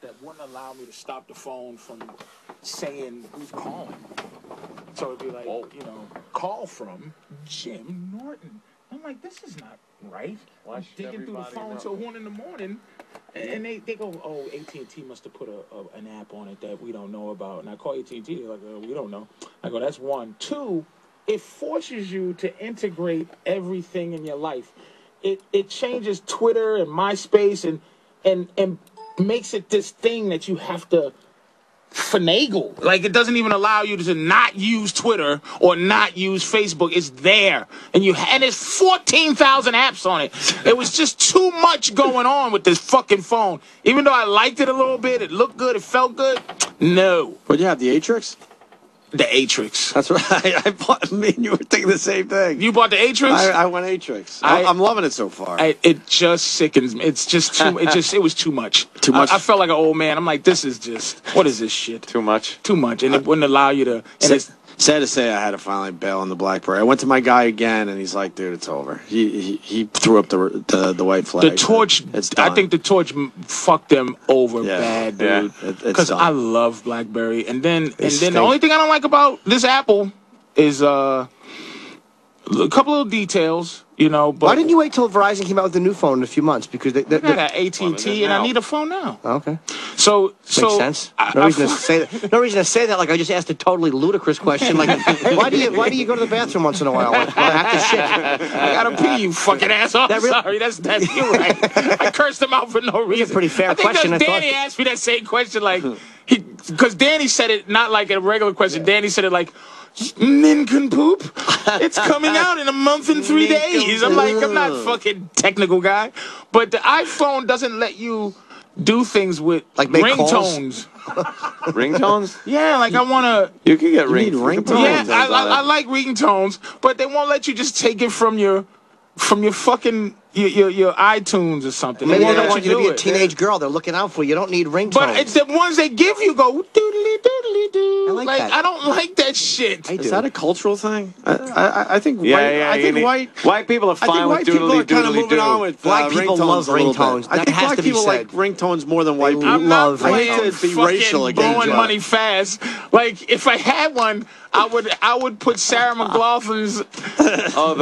that wouldn't allow me to stop the phone from saying who's calling. So it'd be like, you know, call from Jim Norton. I'm like, this is not right. I'm digging through the phone till 1 in the morning, and they go, oh, AT&T must have put an app on it that we don't know about. And I call AT&T, they're like, we don't know. I go, that's one. Two, it forces you to integrate everything in your life. It changes Twitter and MySpace and makes it this thing that you have to finagle. Like, it doesn't even allow you to not use Twitter or not use Facebook. It's there. And there's 14,000 apps on it. It was just too much going on with this fucking phone. Even though I liked it a little bit, it looked good, it felt good. No. What'd you have, the Atrix? The Atrix. That's right. I bought. Me and you were thinking the same thing. You bought the Atrix? I went Atrix. I'm loving it so far. It just sickens me. It's just too. It was too much. Too much. I felt like an old man. I'm like, this is just. What is this shit? Too much. Too much, and it wouldn't allow you to. And it's sad to say, I had to finally bail on the BlackBerry. I went to my guy again, and he's like, "Dude, it's over." He threw up the white flag. The torch. It's done. I think the torch fucked them over bad, dude. Because I love BlackBerry, and then the only thing I don't like about this Apple is a couple of details. You know, but why didn't you wait till Verizon came out with the new phone in a few months? Because I got AT&T and I need a phone now. Oh, okay. So makes sense. No reason to say that. No reason to say that. Like I just asked a totally ludicrous question. Like, why do you go to the bathroom once in a while? Like, I have to shit. I gotta pee, you fucking asshole. Sorry, that's you're right. I cursed him out for no reason. It's a pretty fair question. Danny asked me that same question, like because Danny said it not like a regular question. Danny said it like, nincompoop. It's coming out in a month and 3 days. I'm like, I'm not fucking technical guy. But the iPhone doesn't let you do things with like ringtones. Ringtones? Yeah, like I want to... You can get ringtones. Yeah, I like ringtones, but they won't let you just take it from your fucking... Your iTunes or something. Maybe they don't want you to be a teenage girl. They're looking out for you. You don't need ringtones. But it's the ones they give you go doodly doodly doo. I like that. I don't like that shit. Is that a cultural thing? I think white people are fine with doodly doodly doo. I think white people are kind of moving on with black people love ringtones. I think black people like ringtones more than white people. I'm not playing fucking blowing money fast. Like if I had one, I would put Sarah McLachlan's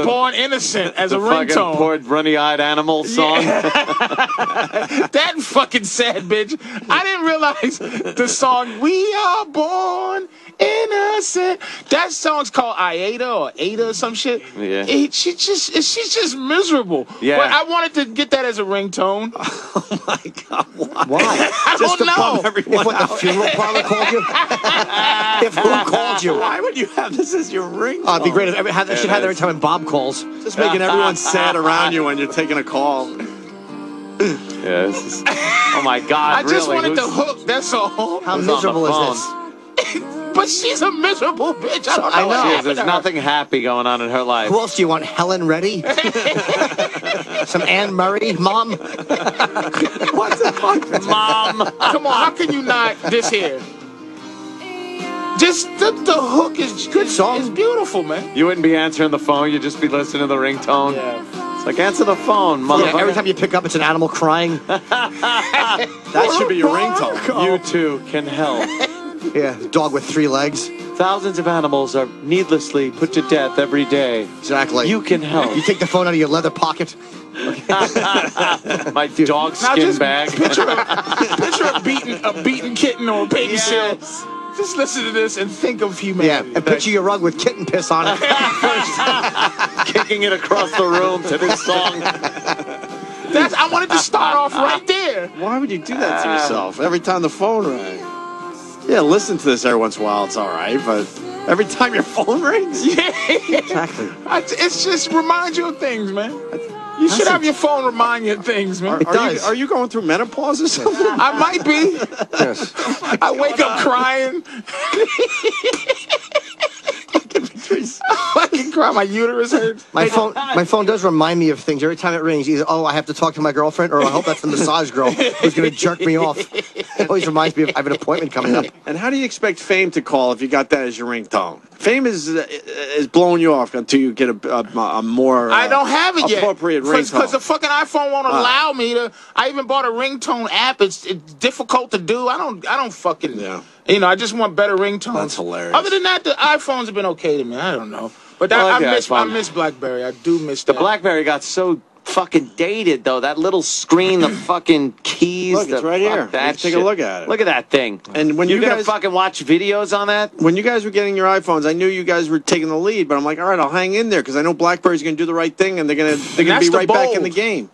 "Born Innocent" as a ringtone. Poor runny-eyed animal song. That fucking sad bitch. I didn't realize the song "We Are Born Innocent." That song's called Aida or Ada or some shit. Yeah. She's just miserable. Yeah. But I wanted to get that as a ringtone. Oh my god! Why? I Just don't know. If what the funeral parlor called you? If who called you? Why would you have this as your ringtone? Oh, it'd be great if they should have that every time when Bob calls. Just making everyone sad around you when you're taking a call. Yeah, this is... Oh my god, I just wanted the hook, that's all. How miserable is this? But she's a miserable bitch. I know. There's nothing happy going on in her life. Who else do you want? Helen Reddy? Some Anne Murray? Mom? What the fuck? Mom. Come on, how can you not this here? Just the hook is good song. It's beautiful, man. You wouldn't be answering the phone, you'd just be listening to the ringtone. Yeah. It's like, answer the phone, motherfucker. Yeah, every time you pick up, it's an animal crying. That should be your ringtone. You too can help. Yeah, dog with 3 legs. Thousands of animals are needlessly put to death every day. Exactly. You can help. You take the phone out of your leather pocket. My dog skin bag. Picture a beaten kitten or a baby seal. Just listen to this and think of humanity. Yeah, and picture your rug with kitten piss on it. Kicking it across the room to this song. I wanted to start off right there. Why would you do that to yourself every time the phone rang? Yeah, listen to this every once in a while. It's all right, but every time your phone rings? Yeah. Exactly. It's just reminds you of things, man. You should have your phone remind you of things, man. Are you going through menopause or something? I might be. Yes. I wake up crying. I can cry. My uterus hurts. My phone does remind me of things every time it rings. Either I have to talk to my girlfriend, or I hope that's the massage girl who's going to jerk me off. It always reminds me of I have an appointment coming up. And how do you expect Fame to call if you got that as your ringtone? Fame is blowing you off until you get a more I don't have it yet. Appropriate ringtone. Because the fucking iPhone won't allow me to. I even bought a ringtone app. It's difficult to do. I don't fucking. Yeah. You know, I just want better ringtones. That's hilarious. Other than that, the iPhones have been okay to me. I don't know. But that, I miss BlackBerry. I do miss that. The BlackBerry got so fucking dated, though. That little screen, the fucking keys. Look, it's right here. That take a look at it. Look at that thing. And when you you guys gonna fucking watch videos on that? When you guys were getting your iPhones, I knew you guys were taking the lead, but I'm like, all right, I'll hang in there because I know BlackBerry's going to do the right thing and they're going to be right back in the game.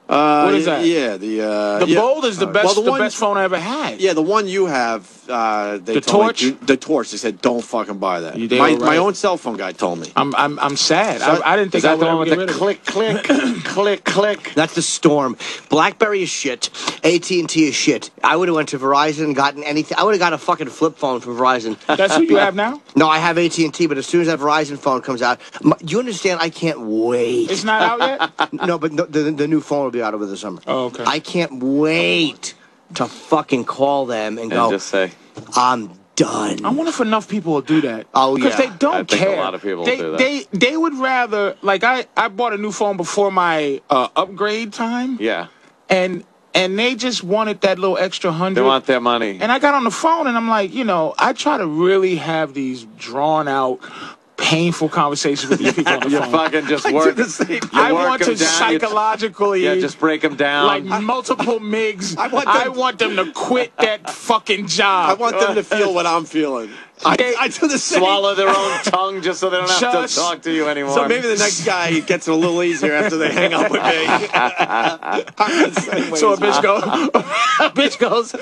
What is that? Yeah, the Bold is the best phone I ever had. Yeah, the one you have. The Torch. The Torch. They said don't fucking buy that. My own cell phone guy told me. I'm sad. So, I didn't think that I would the one with ever the get rid of click, click, click, click. That's the Storm. BlackBerry is shit. AT&T is shit. I would have went to Verizon and gotten anything. I would have got a fucking flip phone from Verizon. That's who you have now? No, I have AT&T, but as soon as that Verizon phone comes out, you understand? I can't wait. It's not out yet? No, but the new phone will be out over the summer. Oh, okay. I can't wait to fucking call them and go, just say, I'm done. I wonder if enough people will do that. Oh, yeah. Because they don't I think care. a lot of people will do that. They would rather, like, I bought a new phone before my upgrade time. Yeah. And they just wanted that little extra $100. They want their money. And I got on the phone and I'm like, you know, I try to really have these drawn out, painful conversations with these people on the You phone. fucking just work. I want to psychologically, just break them down. like multiple MIGs. I want them to quit that fucking job. I want them to feel what I'm feeling. I do the same. Swallow their own tongue just so they don't have to talk to you anymore. So maybe the next guy gets it a little easier after they hang up with me. So a bitch goes,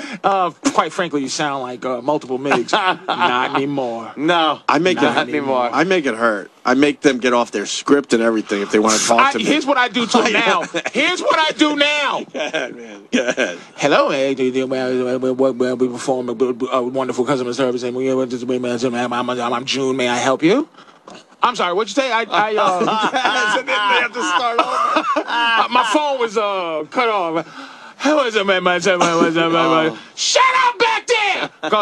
quite frankly, you sound like multiple MIGs. Not anymore. No, I make not anymore. I make it hurt. I make them get off their script and everything if they want to talk to me. Here's what I do to them now. Here's what I do now. Go ahead, man. Go ahead. Hello, we perform a wonderful customer service. And I'm June. May I help you? I'm sorry. What'd you say? So then they have to start over. My phone was cut off. Shut up back there! Go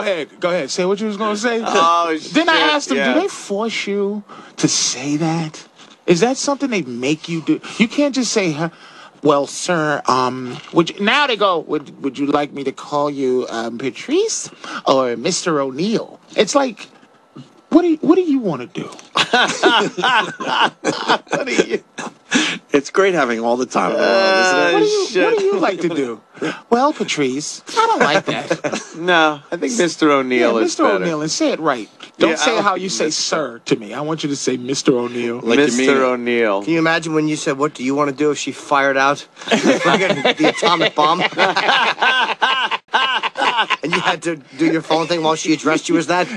ahead. Say what you was gonna say. Oh, shit. Then I asked them, do they force you to say that? Is that something they make you do? You can't just say, well, sir, now they go, would you like me to call you Patrice or Mr. O'Neal? It's like, what do you want to do? What do you? It's great having all the time in the world, isn't it? What do you like to do? Well, Patrice, I don't like that. No, I think Mr. O'Neal is Mr. better. O'Neal, and say it right. Don't say how you say sir to me. I want you to say Mr. O'Neal. Like Mr. O'Neal. Can you imagine when you said, what do you want to do if she fired out the atomic bomb? And you had to do your phone thing while she addressed you as that?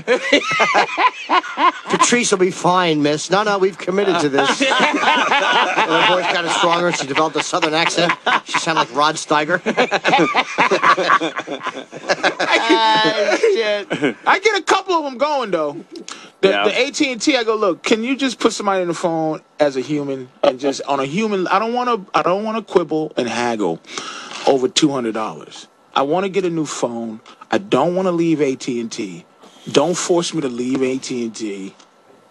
Patrice will be fine, miss. No, we've committed to this. Her voice got stronger. She developed a southern accent. She sounded like Rod Steiger. I get a couple of them going, though. The AT&T, I go, look, can you just put somebody on the phone as a human and just on a human? I don't want to quibble and haggle over $200. I want to get a new phone. I don't want to leave AT&T. Don't force me to leave AT&T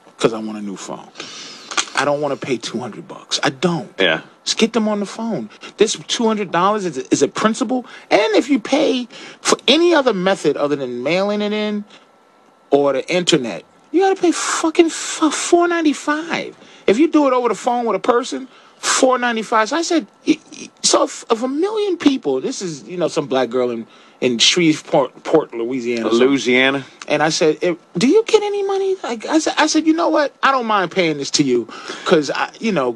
because I want a new phone. I don't want to pay $200. I don't. Yeah. Just get them on the phone. This $200 is a principle. And if you pay for any other method other than mailing it in or the internet, you got to pay fucking $4.95. If you do it over the phone with a person, $4.95. So I said, so if a million people, this is, some black girl in Shreveport, Louisiana. And I said, do you get any money? I said, you know what? I don't mind paying this to you because,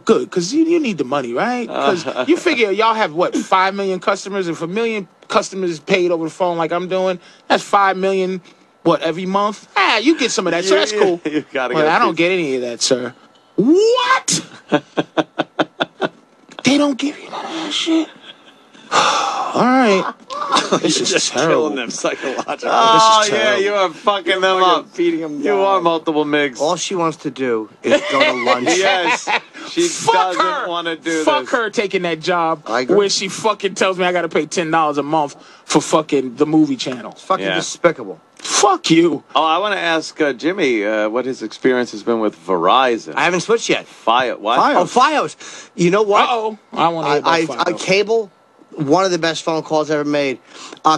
good, because you need the money, right? Because you figure y'all have, 5 million customers? If a million customers paid over the phone like I'm doing, that's 5 million, every month? You get some of that, so that's cool. You gotta I don't get any of that, sir. What? They don't give you none of that shit? All right. This is just terrible. killing them psychologically. Oh, This is yeah, terrible. you are fucking them up. Feeding them You are multiple MIGs. All she wants to do is go to lunch. Yes. She Fuck doesn't her. want to do Fuck this. her taking that job I agree. where she fucking tells me I got to pay $10 a month for fucking the movie channel. Fucking Yeah. despicable. Fuck you. Oh, I want to ask Jimmy what his experience has been with Verizon. I haven't switched yet. What? Oh, Fios. You know what? Uh-oh. I want to hear about I Fios. cable, one of the best phone calls ever made.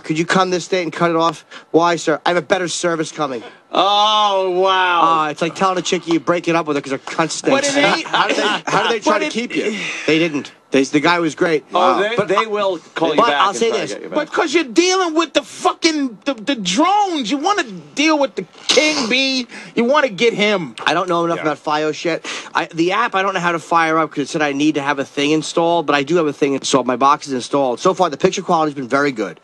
Could you come this date and cut it off? Why, sir? I have a better service coming. Oh, wow. It's like telling a chick you break it up with her because her cunt stinks. But it ain't. How do they try to keep you? They didn't. The guy was great. They will call you But back. I'll and say try to this, get you back. But because you're dealing with the fucking the drones. You want to deal with the king bee. You want to get him. I don't know enough about Fios yet. The app, I don't know how to fire up because it said I need to have a thing installed, but I do have a thing installed. My box is installed. So far, the picture quality's been very good.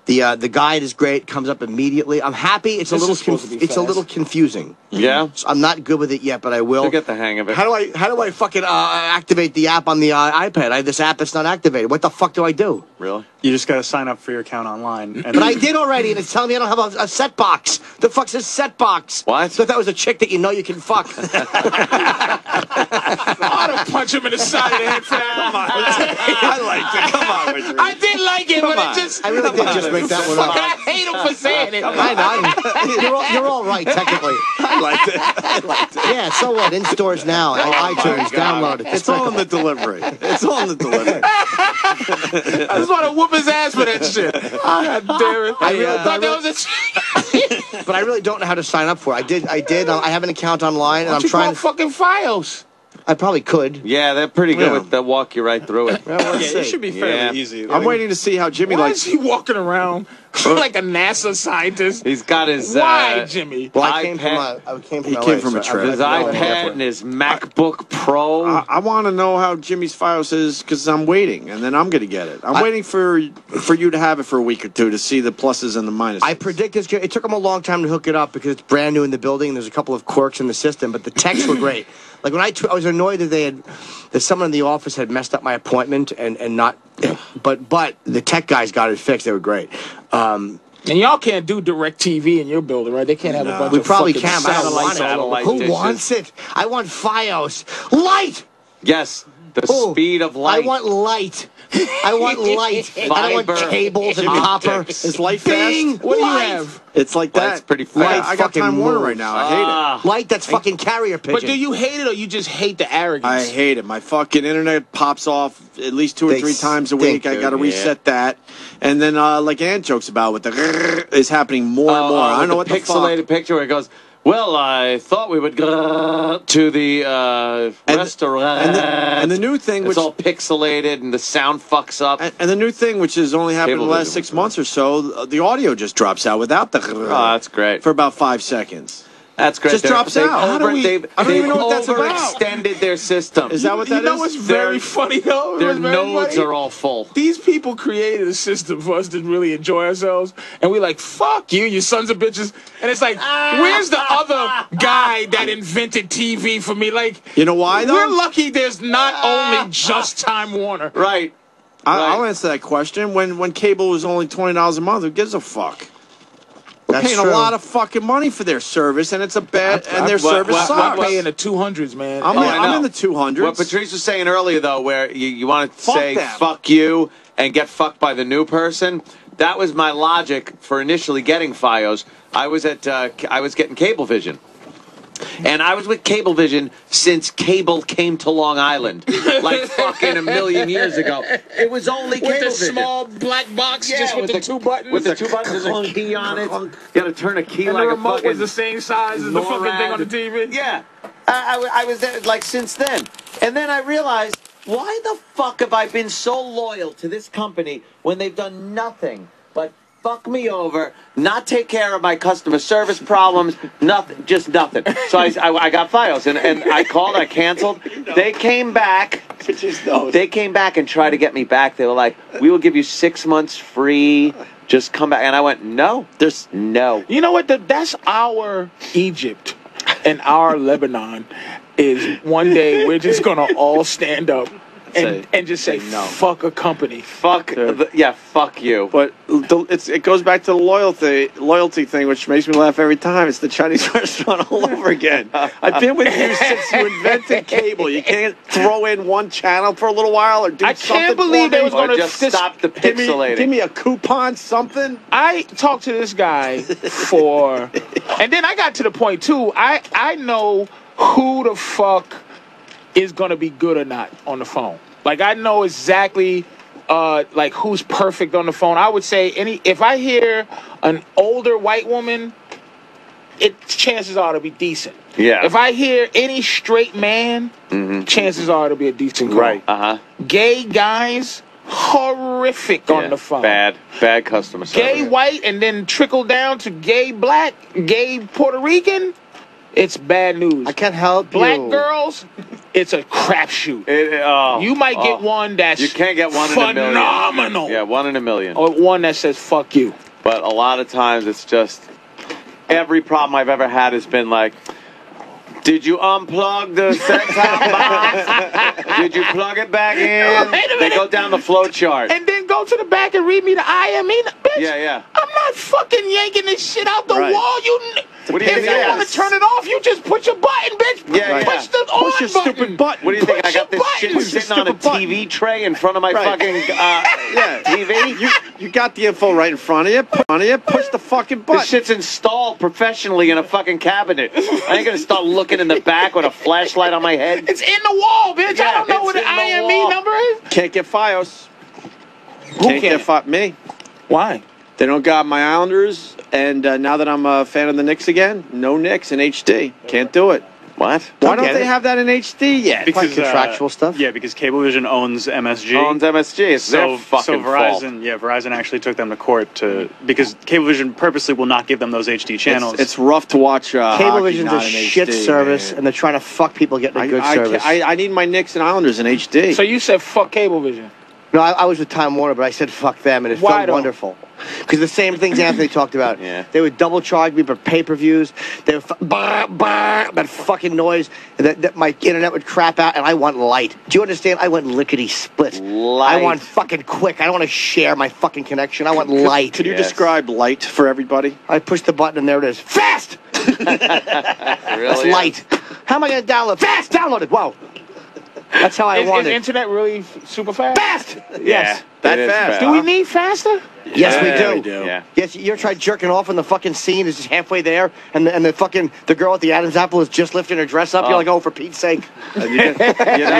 The guide is great. Comes up immediately. I'm happy. It's This a is supposed to be it's a fast. little confusing. Yeah? So I'm not good with it yet, but I will. You'll get the hang of it. How do I fucking activate the app on the iPad? I have this app that's not activated. What the fuck do I do? Really? You just got to sign up for your account online. And But I did already, and it's telling me I don't have a set box. The fuck's a set box? What? So that was a chick that you know you can fuck. I ought to punch him in the side of the head for that. I liked it. Come on, Richard. I did like it, but on. it just. I really did just make that one up. I hate him for saying it. I know. You're all right, technically. I liked it. I liked it. Yeah, so what? In stores now. iTunes, download it. It's all in the delivery. It's all in the delivery. I just want to whoop his ass for that shit. God damn it. But I really don't know how to sign up for it. I did. I have an account online, and I'm You trying call to. fucking Fios. I probably could. Yeah, they're pretty good Yeah. with they'll walk you right through it. Well, let's yeah, it see. should be fairly Yeah. easy. I'm waiting to see how Jimmy Why likes. is he walking around like a NASA scientist? He's got his Why, Jimmy? Well, I came iPad. from He LA, came from a so trip. his I've been iPad and his MacBook Pro. I want to know how Jimmy's Fios is because I'm waiting, and then I'm going to get it. I'm waiting for you to have it for a week or two to see the pluses and the minuses. I predict it's good. It took them a long time to hook it up because it's brand new in the building. There's a couple of quirks in the system, but the texts were great. Like when I was annoyed that someone in the office had messed up my appointment and not, but the tech guys got it fixed. They were great. And y'all can't do direct TV in your building, right? They can't have a bunch We of probably fucking can, but I don't want satellites it. all over. Who dishes. wants it? I want Fios. Light! Yes, the Ooh, speed of light. I want light. I want light. I don't want Fiber. cables and copper. Is light Bing! fast? What do you Light! have? It's like Light's that. pretty I fast. got Fucking Time Warner move. right now. I hate it. Light that's fucking carrier pigeon. But do you hate it or you just hate the arrogance? I hate it. My fucking internet pops off at least 2 or They 3 times a stink, week. I got to dude. reset that. And then, like Ant jokes about with the is happening more and more. I don't know what the pixelated fuck. picture where it goes, well, I thought we would go to the restaurant. And the new thing, it's which all pixelated and the sound fucks up. and the new thing, which has only happened in the last Cablevision 6 months or so, the audio just drops out without the Oh, that's great. for about 5 seconds. That's great. Just drops out. How do we- They've I don't even know what that's about. overextended their system. Is that what that is? You know what's very funny, though? Their What's very nodes funny? are all full. These people created a system for us to really enjoy ourselves, and we're like, fuck you, you sons of bitches. And it's like, where's the other guy that invented TV for me? Like, You know why, though? we're lucky there's not only just Time Warner. Right. I'll Right. answer that question. When cable was only $20 a month, who gives a fuck? We're That's paying true. a lot of fucking money for their service, and it's a bad, and their what- service what- sucks. I'm paying the 200s, man. I'm, I I'm know. in the 200s. What Patrice was saying earlier, though, where you want to Fuck say them. fuck you and get fucked by the new person, that was my logic for initially getting Fios. I was getting Cablevision. And I was with Cablevision since cable came to Long Island, like fucking a million years ago. It was only with the Cablevision. small black box, Yeah, just with the 2 buttons. With the 2 buttons, there's a key on it. You got to turn a key and like the a remote fucking was the same size as the fucking thing on the TV. Yeah, I was there like since then, and then I realized why the fuck have I been so loyal to this company when they've done nothing but fuck me over, not take care of my customer service problems, nothing, just nothing. So I got Fios, and I called, I canceled. They came back. They came back and tried to get me back. They were like, we will give you 6 months free. Just come back. And I went, no, there's no. You know what? That's our Egypt and our Lebanon is one day we're just going to all stand up and just say no. fuck a company. Fuck you. But it goes back to the loyalty thing, which makes me laugh every time. It's the Chinese restaurant all over again. I've been with you since you invented cable. You can't throw in one channel for a little while or do something. I can't believe they was Or going to just stop the pixelating. Give me a coupon, something. I talked to this guy for, and then I got to the point too. I know who the fuck is gonna be good or not on the phone. Like I know exactly, like who's perfect on the phone. I would say if I hear an older white woman, chances are to be decent. Yeah. If I hear any straight man, chances are to be a decent call. Right. Gay guys. Horrific on the phone. Bad customer service. Gay white and then trickle down to gay black, gay Puerto Rican. It's bad news. I can't help Black you. girls, it's a crapshoot. You might get one that's you can't get one phenomenal. in a million. Yeah, 1 in a million. Or one that says fuck you. But a lot of times it's just every problem I've ever had has been like, did you unplug the set-top box? Did you plug it back in? Wait a They minute. go down the flow chart. And then go to the back and read me the IME. Bitch, Yeah. I'm not fucking yanking this shit out the Right. wall. What do you If think you it want is? to turn it off, you just push your button, bitch. Yeah. Push the on Push your button. stupid button. What do you think? I Push got your this button. shit Push your sitting on a stupid button. TV tray in front of my Right. fucking TV? You got the info right in front of you. Push the fucking button. This shit's installed professionally in a fucking cabinet. I ain't gonna start looking in the back with a flashlight on my head. It's in the wall, bitch. I Yeah, don't know it's what the in the IME wall. number is. Can't get Fios. Who Can't get me. Why? They don't got my Islanders, and now that I'm a fan of the Knicks again, no Knicks in HD. Can't do it. What? Why don't get they it. have that in HD yet? Like contractual stuff? Yeah, because Cablevision owns MSG. Owns MSG. It's their fucking fault. Verizon actually took them to court because Cablevision purposely will not give them those HD channels. It's rough to watch. Cablevision's hockey a not in shit HD, service, man. and they're trying to fuck people getting a good service. I need my Knicks and Islanders in HD. So you said fuck Cablevision. No, I was with Time Warner, but I said fuck them, and it Why felt though? wonderful. Because the same things Anthony talked about. Yeah. They would double charge me for pay-per-views. They would that fucking noise. That my internet would crap out, and I want light. Do you understand? I want lickety-split. Light. I want fucking quick. I don't want to share my fucking connection. I want light. Could you Yes. describe light for everybody? I push the button, and there it is. Fast! That's Really? light. How am I going to download? Fast! Download it. Wow. That's how I Is want it. internet really super fast? Fast! Yeah. That it is fast. Do we need faster? Yes, Yeah, we we do. do. Yeah. Yes, you ever tried jerking off and the fucking scene is just halfway there, and the girl at the Adam's apple is just lifting her dress up. You're like, oh, for Pete's sake. And you get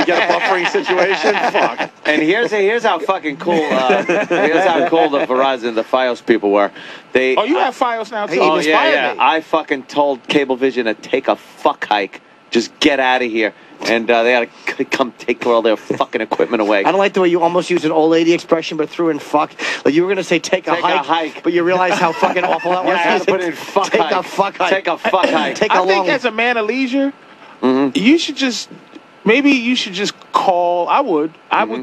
a buffering situation? Fuck. And here's how fucking cool. Here's how cool the Verizon, the Fios people were. They. Oh, you have Fios now too. Hey, Oh It yeah, inspired yeah. me. I fucking told Cablevision to take a fuck hike. Just get out of here. And they had to come take all their fucking equipment away. I don't like the way you almost used an old lady expression, but threw in fuck. Like you were going to say take a hike, but you realize how fucking awful that was. Yeah, I had to put in fuck Take hike. a fuck hike. Take a fuck hike. Take a I long. think as a man of leisure, you should just call. I would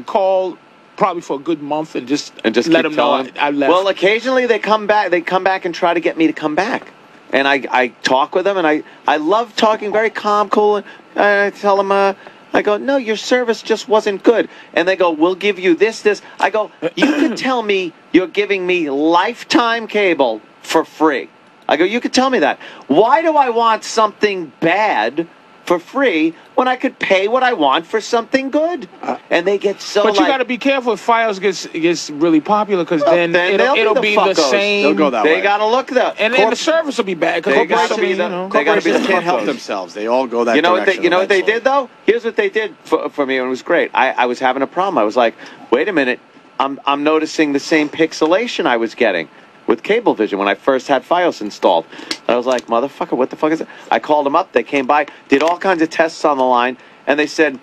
call probably for a good month and just And just let keep them know telling. I left. Well, occasionally they come back. They come back and try to get me to come back. And I talk with them, and I love talking very calm, cool. And I tell them, I go, no, your service just wasn't good. And they go, we'll give you this. I go, you could tell me you're giving me lifetime cable for free. I go, you could tell me that. Why do I want something bad for free when I could pay what I want for something good? And they get so but you got to be careful if Fios gets really popular because then it'll be the fuckos. same. They'll go that They way. got to look though. and then the service will be bad because They gotta corporations, be the- you know, they gotta be the Corporations can't help fuckos. themselves. They all go that You know what direction. they eventually. did though? Here's what they did for me, and it was great. I was having a problem. I was like, wait a minute, I'm noticing the same pixelation I was getting with Cablevision when I first had Fios installed. I was like, motherfucker, what the fuck is it? I called them up. They came by, did all kinds of tests on the line, and they said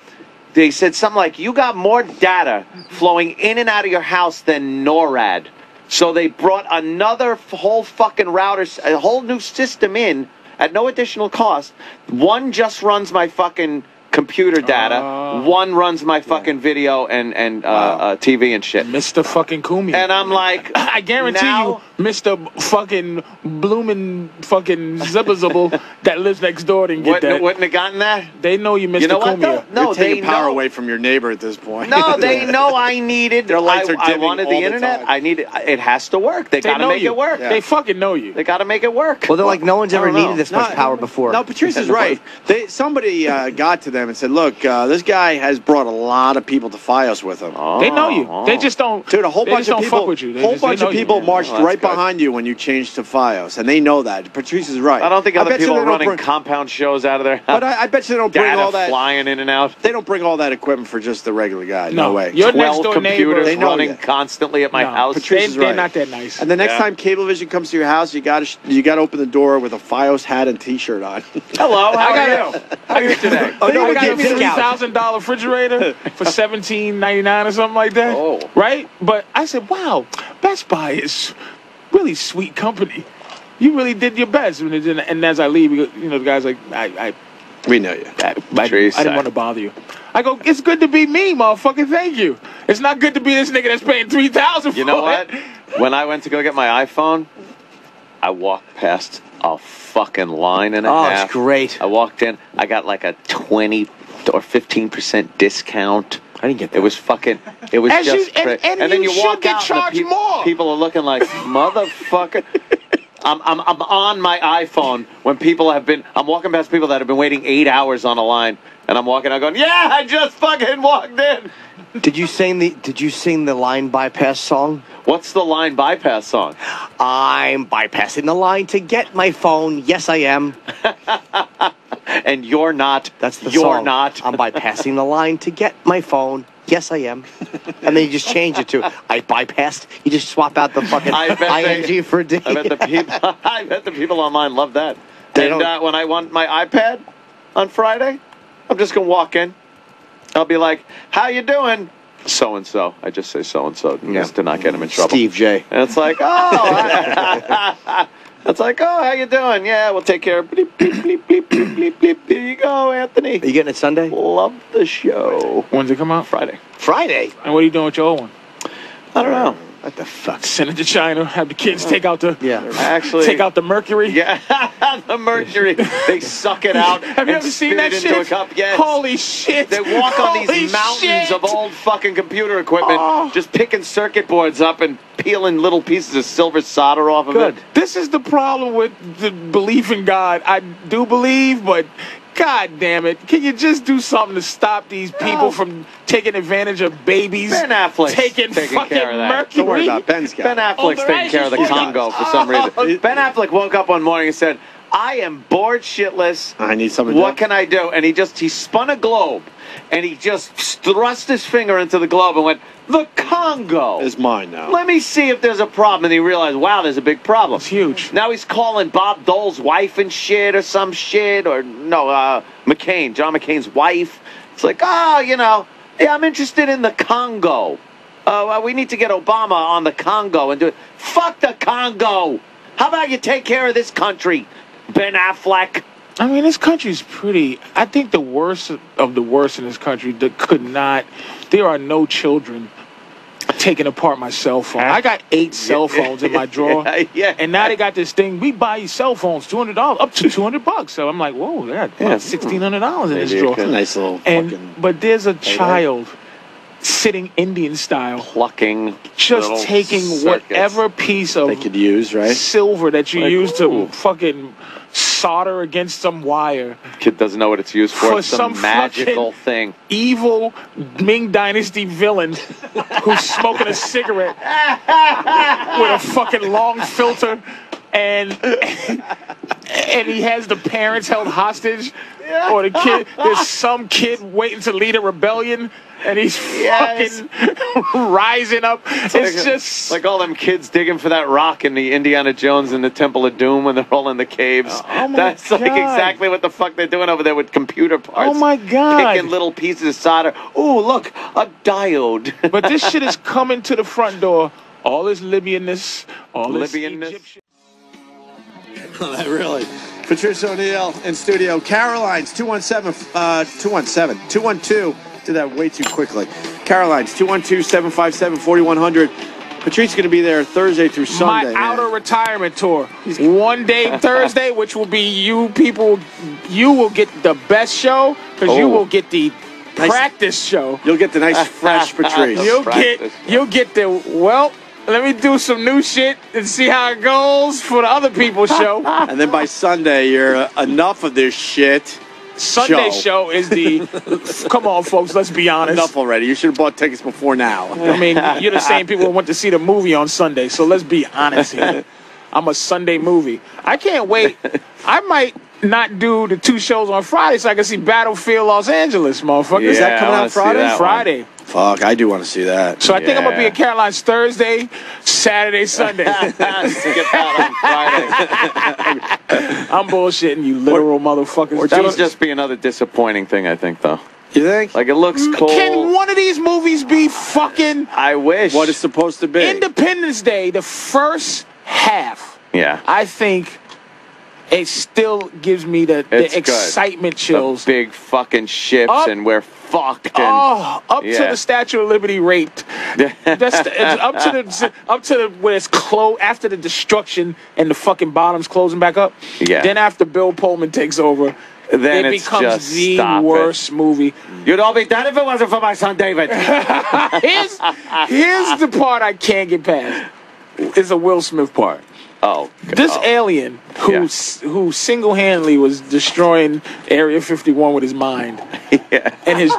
something like, you got more data flowing in and out of your house than NORAD. So they brought another whole fucking router, a whole new system in at no additional cost. One just runs my fucking computer data. One runs my fucking video and TV and shit. Mr. fucking Kumi. And I'm like, I guarantee now, you, Mr. fucking Bloomin' fucking Zibba that lives next door didn't get that. Wouldn't have gotten that. They know you, Mr. You know what, Kumi. though? No, You're taking they power know. away from your neighbor at this point. No, they know I needed. Their lights are I dimming wanted all the the internet. time. I needed. It has to work. They gotta know make you. it work. Yeah. They fucking know you. They gotta make it work. Well, they're like, no one's I ever don't know. needed this much power before. No, Patrice is right. Somebody got to them and said, look, this guy has brought a lot of people to Fios with him. They know you. They just don't. Dude, a whole they bunch just of don't people, fuck with you. whole bunch of people marched that's right good. behind you when you changed to Fios, and they know that. Patrice is right. I don't think other bet you people they are don't running bring- compound shows out of their house. But I bet you they don't bring Data all that. flying in and out. They don't bring all that equipment for just the regular guy. No, No. way. Your 12 next door computers neighbor. They know running you. constantly at my No, house. Patrice is They're right. not that nice. And the next Yeah. time Cablevision comes to your house, you got to open the door with a Fios hat and T-shirt on. Hello, how I are got you? How are you today? Oh, no, I we got a gave you the $3,000 refrigerator for $17.99 or something like that. Oh. Right? But I said, wow, Best Buy is really sweet company. You really did your best. And as I leave, the guy's like, We know you. I Patrice, didn't want to bother you. I go, it's good to be me, motherfucker. Thank you. It's not good to be this nigga that's paying $3,000 for You know what? it. When I went to go get my iPhone, I walked past a fucking line and a Oh, half. it's great. I walked in. I got like a 20 or 15% discount. I didn't get that. It was fucking. It was As just. you- and- cra- and then you you should walk get out charged and more. People are looking like motherfucker. I'm on my iPhone when people have been. I'm walking past people that have been waiting 8 hours on a line, and I'm walking out going, yeah, I just fucking walked in. Did you sing the line bypass song? What's the line bypass song? I'm bypassing the line to get my phone. Yes, I am. And you're not. That's the you're song. not. I'm bypassing the line to get my phone. Yes, I am. And then you just change it to I bypassed. You just swap out the fucking I bet ing for D. I bet the people online love that. They And don't- when I want my iPad on Friday, I'm just gonna walk in. I'll be like, "How you doing?" So and so. I just say so and so just to not get him in trouble. Steve J. And it's like, oh, it's like, oh, how you doing? Yeah, we'll take care of. Bleep, bleep, bleep, bleep, bleep, bleep, bleep. There you go, Anthony. Are you getting it Sunday? Love the show. When's it come out? Friday. Friday. And what are you doing with your old one? I don't know. What the fuck? Send it to China. Have the kids take out the Actually, take out the mercury. Yeah, the mercury. They suck it out. Have you and ever seen spit that it shit? into a cup. Yes. Holy shit! They walk on Holy these mountains shit. of old fucking computer equipment, Oh. just picking circuit boards up and peeling little pieces of silver solder off of Good. it. This is the problem with the belief in God. I do believe, but God damn it. Can you just do something to stop these people from taking advantage of babies? Ben Affleck's taking taking fucking care of that. mercury. Don't worry about Ben's guy. Ben Affleck's Oh, taking care of the right. Congo for some reason. Ben Affleck woke up one morning and said, I am bored shitless. I need something to What do. can I do? And he spun a globe and he just thrust his finger into the globe and went, the Congo It's mine now. Let me see if there's a problem. And he realized, wow, there's a big problem. It's huge. Now he's calling Bob Dole's wife and shit or some shit. Or, no, McCain, John McCain's wife. It's like, yeah, I'm interested in the Congo. We need to get Obama on the Congo and do it. Fuck the Congo. How about you take care of this country, Ben Affleck? I mean, this country's pretty. I think the worst of the worst in this country that could not. There are no children taking apart my cell phone. I got 8 cell phones in my drawer. Yeah. And now they got this thing. We buy you cell phones, $200, up to $200. So I'm like, whoa, they got $1,600 in this Maybe drawer. It's a nice little fucking... But there's a child sitting Indian style, Plucking. just little taking circuits. whatever piece of They could use, right? silver that you Like, use ooh. to fucking solder against some wire. Kid doesn't know what it's used for. For It's some some magical fucking- thing. Evil Ming Dynasty villain who's smoking a cigarette with a fucking long filter, and he has the parents held hostage, or the kid. There's some kid waiting to lead a rebellion, and he's Yes. fucking rising up. It's just like all them kids digging for that rock in the Indiana Jones and the Temple of Doom when they're all in the caves. Oh my That's like God. exactly what the fuck they're doing over there with computer parts. Oh my God. Picking little pieces of solder. Ooh, look, a diode. But this shit is coming to the front door. All this Libyanness, all this Libyanness? Egyptian. That really. Patrice O'Neal in studio. Caroline's 212. Did that way too quickly. Caroline's 212-757-4100. Patrice is going to be there Thursday through Sunday. My outer retirement tour. One day Thursday, which will be you people. You will get the best show because you will get the practice show. You'll get the nice fresh Patrice. You'll get the let me do some new shit and see how it goes for the other people's show. And then by Sunday, you're enough of this shit. Sunday show is the. Come on, folks. Let's be honest. Enough already. You should have bought tickets before now. I mean, you're the same people who went to see the movie on Sunday. So let's be honest here. I'm a Sunday movie. I can't wait. I might not do the 2 shows on Friday so I can see Battlefield Los Angeles, motherfucker. Is that coming out Friday? Friday. Fuck, I do want to see that. So I think I'm going to be at Caroline's Thursday, Saturday, Sunday. Get that on Friday. I'm bullshitting you, literal motherfuckers. That would just be another disappointing thing, I think, though. You think? Like, it looks cool. Can one of these movies be fucking... I wish. What it's supposed to be. Independence Day, the first half. Yeah. I think it still gives me the excitement chills. The big fucking ships and we're fucked. And, up to the Statue of Liberty raped. It's up to the where it's after the destruction and the fucking bottom's closing back up. Yeah. Then after Bill Pullman takes over, then it becomes the worst movie. You'd all be dead if it wasn't for my son David. Here's the part I can't get past. It's a Will Smith part. This alien who single-handedly was destroying Area 51 with his mind, and his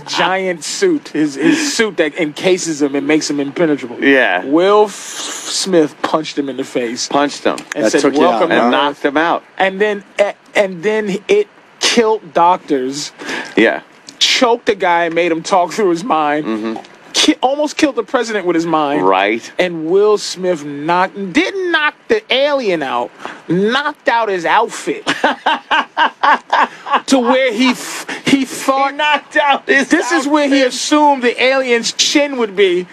giant suit, his suit that encases him and makes him impenetrable. Yeah. Will Smith punched him in the face. Punched him and said, "Welcome," and knocked him out. And then it killed doctors. Yeah. Choked the guy and made him talk through his mind. Mm-hmm. Almost killed the president with his mind. Right. And Will Smith didn't knock the alien out, knocked out his outfit. To where he thought... He knocked out his This is where he assumed the alien's chin would be,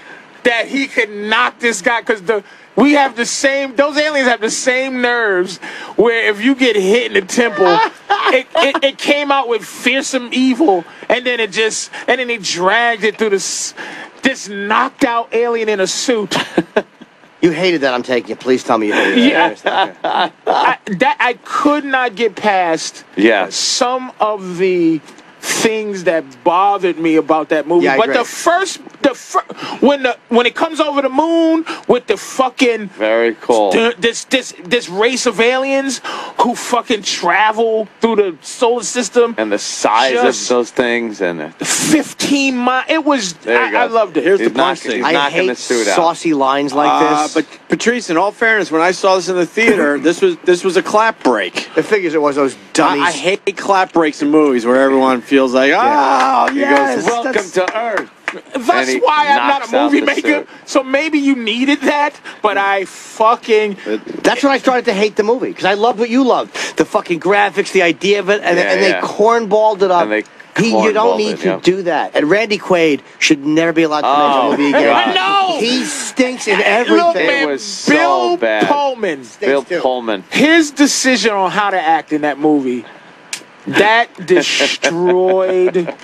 that he could knock this guy, because those aliens have the same nerves, where if you get hit in the temple, it came out with fearsome evil, and then he dragged it through this knocked out alien in a suit. You hated that, I'm taking it. Please tell me you hated it. Yeah. I could not get past some of the things that bothered me about that movie. But the first when it comes over the moon with the fucking very cool this race of aliens who fucking travel through the solar system and the size of those things and 15 miles. It was I loved it. Here's the punch thing. I hate saucy lines like this. But Patrice, in all fairness, when I saw this in the theater, this was a clap break. The figures it was those dummies. I hate clap breaks in movies where everyone feels like, yes. He goes, welcome to Earth. That's why I'm not a movie maker. So maybe you needed that, but That's when I started to hate the movie, because I loved what you loved. The fucking graphics, the idea of it, and they cornballed it up. You don't need to do that. And Randy Quaid should never be allowed to make a movie again. No! He stinks in everything. Look, man, it was so bad. Bill Pullman. His decision on how to act in that movie, that destroyed...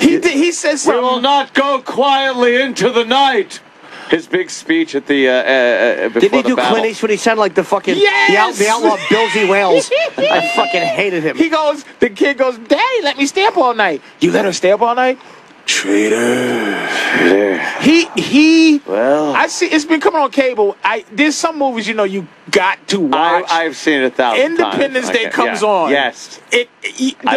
He says something. We will not go quietly into the night. His big speech at the before Did he the do battle. Clint Eastwood? He sounded like the fucking Yes! the outlaw Billsy Wales. I fucking hated him. The kid goes, Daddy, let me stay up all night. You let her stay up all night? Traitor. Well, I see. It's been coming on cable. There's some movies you got to watch. I've seen it 1,000 times. Independence Day comes on. Yes. I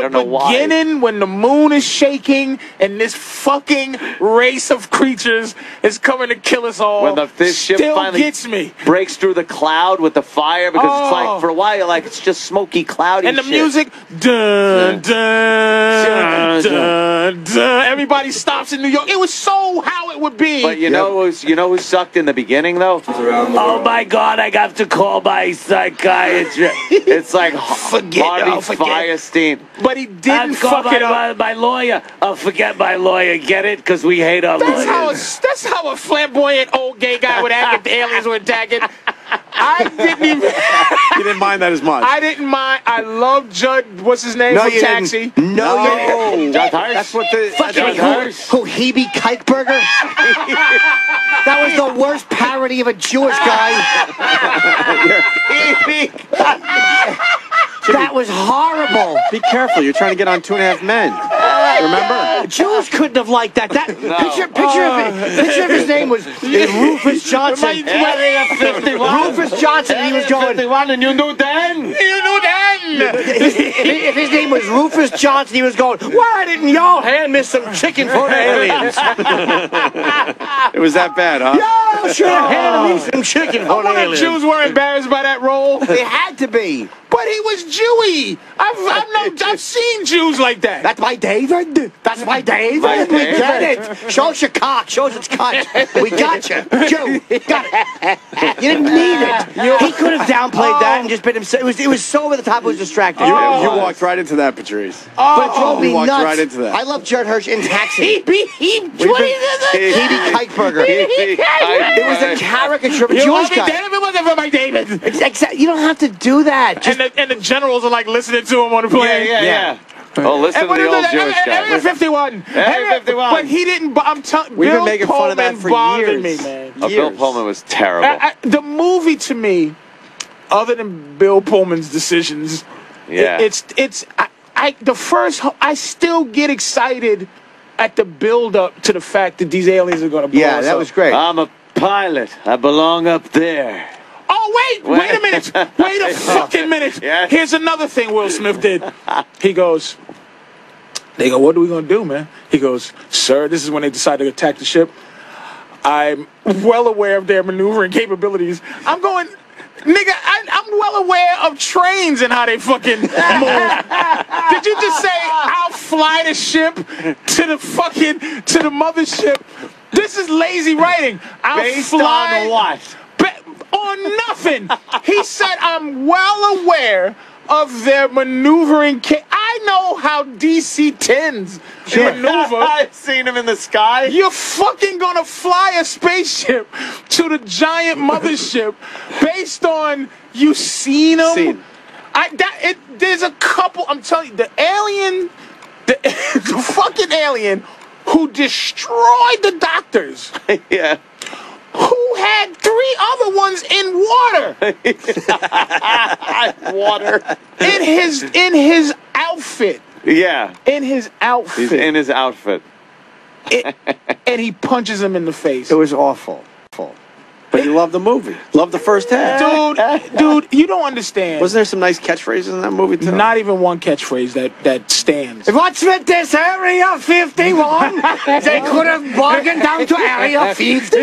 don't know why. The beginning when the moon is shaking and this fucking race of creatures is coming to kill us all. When this ship finally gets me. Breaks through the cloud with the fire, because it's like for a while you're like it's just smoky, cloudy. And the music, dun dun dun dun. Everybody stops in New York. It was so how it would be. But you know who sucked in the beginning though? Oh my God! I got to call my psychiatrist. It's like Harvey Fierstein. But he didn't fuck it up. My lawyer. Oh, forget my lawyer. Get it? Because we hate our lawyers. That's how a flamboyant old gay guy would act if the aliens were attacking. I didn't even. You didn't mind that as much. I didn't mind. I love Judd. What's his name from Taxi? No, you didn't. Judd Hirsch. That's what the. Fucking who Hebe Kikeberger? That was the worst parody of a Jewish guy. That was horrible. Be careful. You're trying to get on 2.5 Men. Remember? Jews couldn't have liked that. Picture of his name was Rufus Johnson. Rufus Johnson. He was going. 51, and you knew then. If his name was Rufus Johnson, he was going. Why didn't y'all hand me some chicken for the aliens? It was that bad, huh? Y'all should have handed me some chicken for the One of aliens. Jews were embarrassed by that role. They had to be. But he was Jewy. I've seen Jews like that. That's my David. That's my David. My We David. get it. Show us your cock. Show us its cut. We got you. Jew. Got it. You didn't need it. He could have downplayed that and just been himself. It was so over the top. It was distracting. You walked right into that, Patrice. But it drove me you walked nuts. right into that. I love Judd Hirsch in Taxi. Hebe Kikeberger. It was a caricature of a You Jewish want me guy. dead if it wasn't for my David. You don't have to do that. Just And the generals are like listening to him on the plane. Yeah. Oh, listen to the old Jewish Area guy. 51. Area 51. But he didn't. I'm telling. We've been Bill making fun of that Pullman for bothered years. me, man. Oh, Bill Pullman was terrible. The movie to me, other than Bill Pullman's decisions, Yeah. I still get excited at the build up to the fact that these aliens are going to blow yeah, us that up. was great. I'm a pilot. I belong up there. Oh, wait a minute. Wait a fucking minute. Yeah. Here's another thing Will Smith did. They go, what are we going to do, man? He goes, sir, this is when they decide to attack the ship. I'm well aware of their maneuvering capabilities. I'm going, nigga, I'm well aware of trains and how they fucking move. Did you just say, I'll fly the ship to the mothership? This is lazy writing. Based on what? On nothing. He said, I'm well aware of their maneuvering. I know how DC-10s maneuver. I've seen him in the sky. You're fucking gonna fly a spaceship to the giant mothership based on you seen them? There's a couple. I'm telling you, the alien, the fucking alien who destroyed the doctors. Yeah. Who had 3 other ones in water? Water. In his outfit. Yeah. In his outfit. He's in his outfit. And he punches him in the face. It was awful. But you loved the movie. Loved the first half. Dude, you don't understand. Wasn't there some nice catchphrases in that movie, too? Not even one catchphrase that stands. What's with this Area 51? They could have bargained down to Area 50.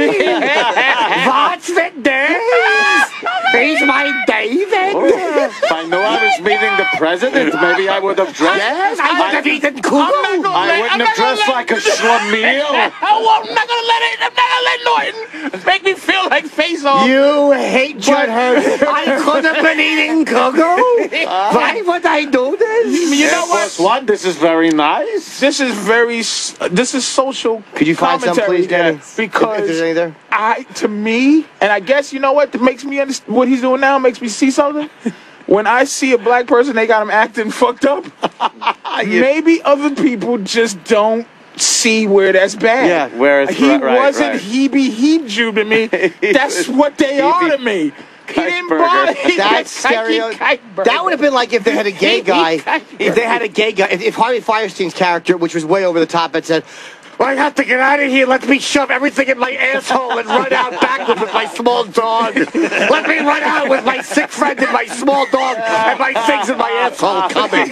What's with this? He's my David. If I knew I was meeting the president, maybe I would have dressed. Yes, I would have eaten kuku. I wouldn't have dressed like a schlemiel. I'm not gonna let Norton make me feel like Face Off. You hate Judd Hirsch. I could have been eating kuku. Why would I do this? You know what? What? This is very nice. This is social. Could you find some, commentary, please, Danny? Because if there's any there. to me, and I guess you know what makes me understand what he's doing now makes me see something. When I see a black person, they got him acting fucked up. Maybe other people just don't see where that's bad. Yeah, where it's he right, wasn't right. Hebe Jew to me. That's what they are to me. He didn't bother. That's stereo. That would have been like if they had a gay guy. If they had a gay guy. If Harvey Firestein's character, which was way over the top, had said, I have to get out of here. Let me shove everything in my asshole and run out backwards with my small dog. Let me run out with my sick friend and my small dog and my things in my asshole coming.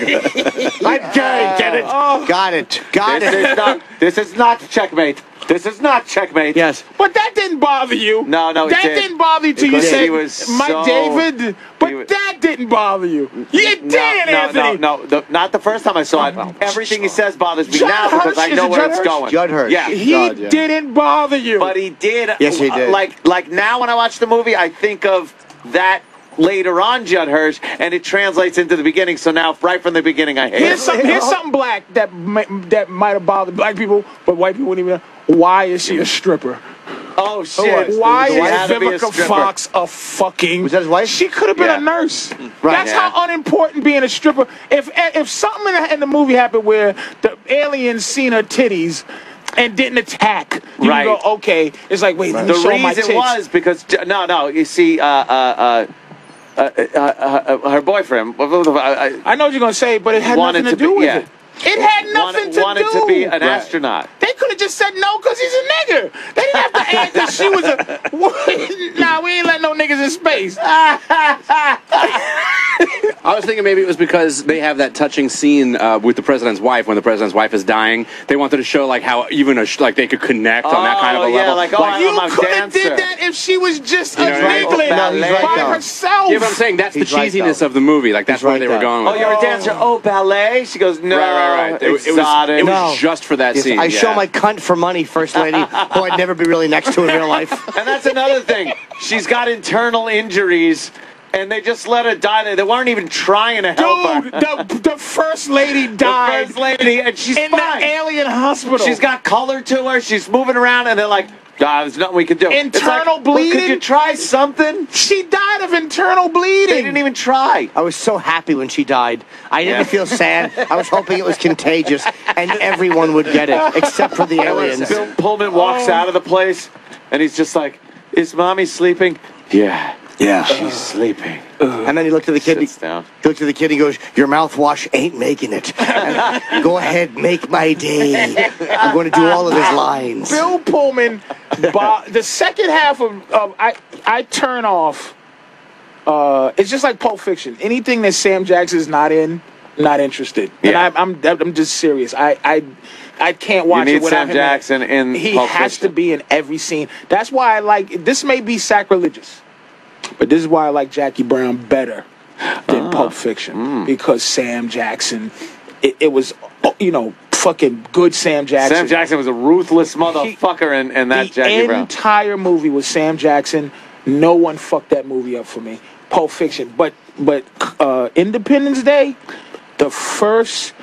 I'm gay. Get it? Got it. Got it. This is not checkmate. This is not checkmate. Yes. But that didn't bother you. No, it that did. didn't bother you till you Because said he was Mike so- David. But that didn't bother you. It did, Anthony. No, not the first time I saw it. Everything he says bothers me Judd now because Hirsch? I know Is it where Judd it's Hirsch? going. Judd Hirsch. Yeah. He didn't bother you. But he did. Yes, he did. Like now when I watch the movie, I think of that later on Judd Hirsch, and it translates into the beginning. So now, right from the beginning, I hate Here's something black that might have bothered black people, but white people wouldn't even know. Why is she a stripper? Oh shit! Why She had is to be a Vivica stripper. Fox a fucking? Was that his wife? She could have been Yeah. a nurse. Right. That's Yeah. how unimportant being a stripper. If something in the movie happened where the aliens seen her titties and didn't attack, you Right. can go, okay. It's like, wait, let me The show my tits. reason was because no. You see, her boyfriend. I know what you're gonna say, but it had Wanted nothing to to do be- with yeah. it. It had nothing to wanted do. to be an astronaut. They could have just said no because he's a nigger. They didn't have to add that she was a. Nah, we ain't letting no niggas in space. I was thinking maybe it was because they have that touching scene with the president's wife when the president's wife is dying. They wanted to show like how even like they could connect on that kind of a yeah, level. like, oh, I'm You a could have dancer. did that if she was just You a know, right? nigga No, he's right, by though. herself. Yeah, but I'm saying that's the He's right, cheesiness though. of the movie. Like that's He's where right, they were though. going Oh, with you're it. a dancer. Oh, ballet. She goes, no. Right. It was exotic. No. just for that Yes, scene. I yeah. show my cunt for money, First Lady, who I'd never be really next to in real life. And that's another thing. She's got internal injuries, and they just let her die there. They weren't even trying to help her. Dude, the first lady The died first lady, and she's in fine. the alien hospital. She's got color to her. She's moving around, and they're like, there's nothing we can do. It's Internal like, well, could bleeding? you try something? She died of internal bleeding. They didn't even try. I was so happy when she died. I didn't Yeah. feel sad. I was hoping it was contagious and everyone would get it, except for the aliens. Bill Pullman walks out of the place, and he's just like, is mommy sleeping? Yeah. Yeah. She's sleeping. And then he looked at the kid. Sits down. He looked at the kid. And he goes, "Your mouthwash ain't making it. And go ahead, make my day." I'm going to do all of his lines. Bill Pullman, the second half of I turn off. It's just like Pulp Fiction. Anything that Sam Jackson's not in, not interested. Yeah. And I'm just serious. I can't watch You it need without Sam him. Jackson in He Pulp has Fiction. to be in every scene. That's why I like. This may be sacrilegious, but this is why I like Jackie Brown better than Pulp Fiction because Sam Jackson. It was, fucking good Sam Jackson. Sam Jackson was a ruthless motherfucker in that Jackie The Brown. entire movie was Sam Jackson. No one fucked that movie up for me. Pulp Fiction, but Independence Day, the first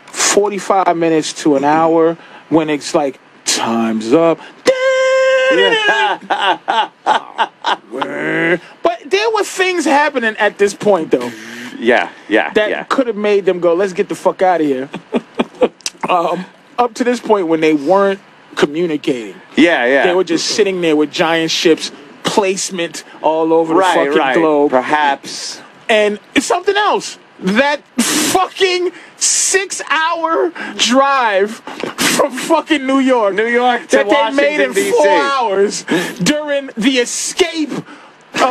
45 minutes to an hour when it's like time's up. But there were things happening at this point though that could have made them go, let's get the fuck out of here. Up to this point when they weren't communicating. They were just sitting there with giant ships, placement all over the fucking globe. Perhaps. And it's something else. That fucking 6-hour drive from fucking New York to that they made in Washington, 4 D.C. hours during the escape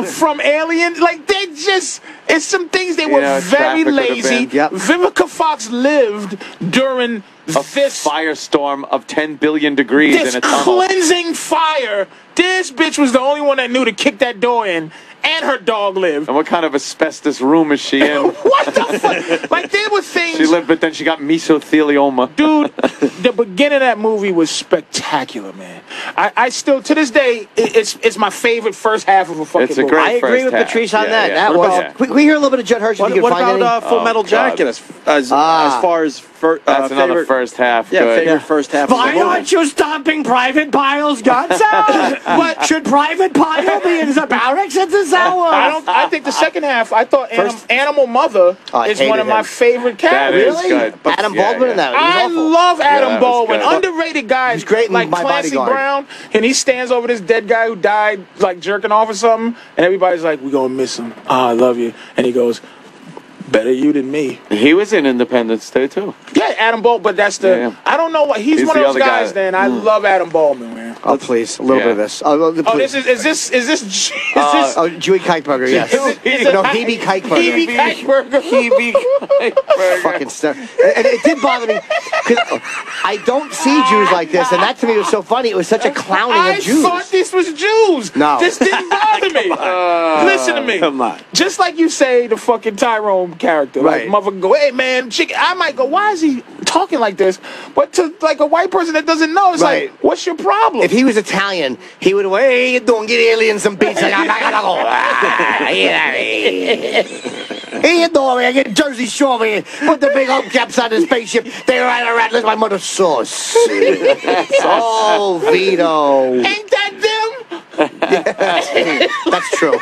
from Alien. Like, they just, it's some things they were very traffic would have lazy. been- Yep. Vivica Fox lived during this firestorm of 10 billion degrees this in a tunnel. cleansing fire. This bitch was the only one that knew to kick that door in, and her dog lived. And what kind of asbestos room is she in? What the fuck? Like, there were things. She lived, but then she got mesothelioma. Dude, the beginning of that movie was spectacular, man. I still, to this day, it's my favorite first half of a fucking It's a movie. great I agree with first half. Patrice on Yeah, that. yeah. That What was. about- Can we hear a little bit of Judd Hirsch if you can What find about any? Full Metal God. Jacket as far as That's another favorite, first half. yeah, Good. favorite first half of the movie? you stomping Private Pile's guts out? But should Private Pile be in the barracks at this hour? I think the second half, I thought First- Animal Mother Oh, I is one hated of my him. favorite That characters. is good. Adam Yeah, Baldwin in yeah. that. He was I awful. love Adam that was Baldwin. good. Underrated guys. He's great in like My Clancy Bodyguard. Brown, and he stands over this dead guy who died, like jerking off or something, and everybody's like, "We're gonna miss him. I love you," and he goes, "Better you than me." He was in Independence Day, too. Yeah, Adam Baldwin, but that's the. Yeah. I don't know what he's one the of those other guy. guys. Then I love Adam Baldwin, man. Oh, please. A little bit of this. Oh, Oh, please. is this Oh, Dewey Kikeberger, yes. No, Hebe Kikeberger. Hebe Kikeberger. Fucking stuff. And it did bother me because I don't see Jews like this, and that to me was so funny. It was such a clowning I of Jews. thought this was Jews. No. This didn't bother me. Listen to me. Come on. Just like you say, the fucking Tyrone character. Right. Like, motherfucker go, hey, man, chicken. I might go, why is he talking like this? But to, like, a white person that doesn't know, it's Right. like, what's your problem? If he was Italian, he would have, hey, you doing? Get aliens some pizza. Hey, you doing? I get Jersey Shore, man. Put the big hubcaps on the spaceship. They ride around like my mother's sauce. Oh, Vito. Ain't that them? That's true.